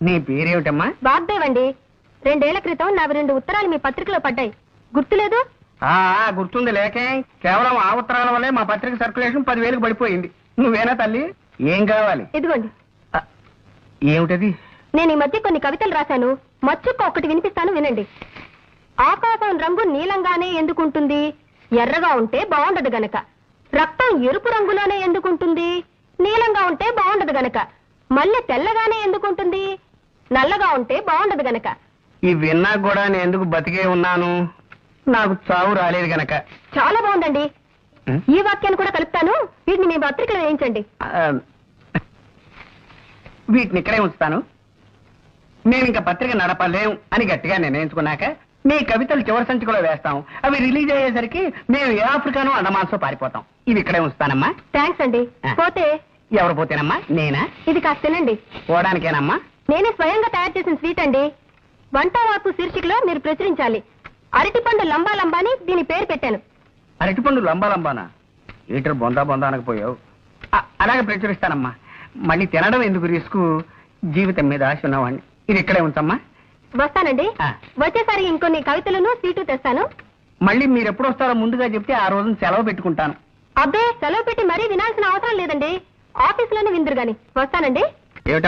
నీ పేరేమిటమ్మా? వాగ్దేవ్ అండి. 2 ఏళ్ల క్రితం నావి 2 ఉత్తరాలు మీ పత్రికలో పడ్డాయి, గుర్తులేదు? గుర్తుంది. లేకే కేవలం ఆ ఉత్తరాల వల్లే మా పత్రిక సర్క్యులేషన్ 10,000కి పడిపోయింది. నువ్వేనా తల్లి? ఏం కావాలి? ఇదిగోండి. ఏమిటది? నేను ఈ మధ్య కొన్ని కవితలు రాశాను, మచ్చుక్క ఒకటి వినిపిస్తాను, వినండి. ఆకాశం రంగు నీలంగానే ఎందుకుంటుంది? ఎర్రగా ఉంటే బాగుండదు గనక. రక్తం ఎరుపు రంగులోనే ఎందుకుంటుంది? నీలంగా ఉంటే బాగుండదు గనక. మల్లె తెల్లగానే ఎందుకుంటుంది? నల్లగా ఉంటే బాగుండదు గనక. ఈ విన్నా కూడా నేను ఎందుకు బతికే ఉన్నాను? నాకు చావు రాలేదు గనక. చాలా బాగుందండి. ఈ వాక్యాన్ని కూడా కలుపుతాను, వీటిని మీ పత్రికలో వేయించండి. వీటిని ఇక్కడే ఉంచుతాను. మేము ఇంకా పత్రిక నడపలేం అని గట్టిగా నిర్ణయించుకున్నాక మీ కవితలు చివరి సంచికలో వేస్తాం. అవి రిలీజ్ అయ్యేసరికి మేము ఏ ఆఫ్రికానో అండమాన్సో పారిపోతాం. ఇవి ఇక్కడే ఉంచుతానమ్మా. థ్యాంక్స్ అండి. పోతే ఎవరు పోతేనమ్మా? నేనా? ఇది కాస్త తినండి. పోవడానికేనమ్మా? నేనే స్వయంగా తయారు చేసిన స్వీట్ అండి. వంట వార్పు శీర్షికలో మీరు ప్రచురించాలి. అరటిపండు లంబా లంబాని దీని పేరు పెట్టాను. అరటిపండు లంబా లంబానా? ఈటర్ బొందా బొందా అనకపోయావు. అలాగే ప్రచురిస్తానమ్మా. మళ్ళీ తినడం ఎందుకు రిస్క్? జీవితం మీద ఆశ ఉన్నవాడిని. ఇది ఇక్కడే ఉంచమ్మా. వస్తానండి. వచ్చేసరి ఇంకొన్ని కవితలను స్వీటు తెస్తాను. మళ్ళీ మీరు ఎప్పుడు వస్తారో ముందుగా చెప్తే ఆ రోజున సెలవు పెట్టుకుంటాను. అబ్బే, సెలవు పెట్టి మరీ వినాల్సిన అవసరం లేదండి. ఆఫీసులోనే విందురు గాని. వస్తానండి.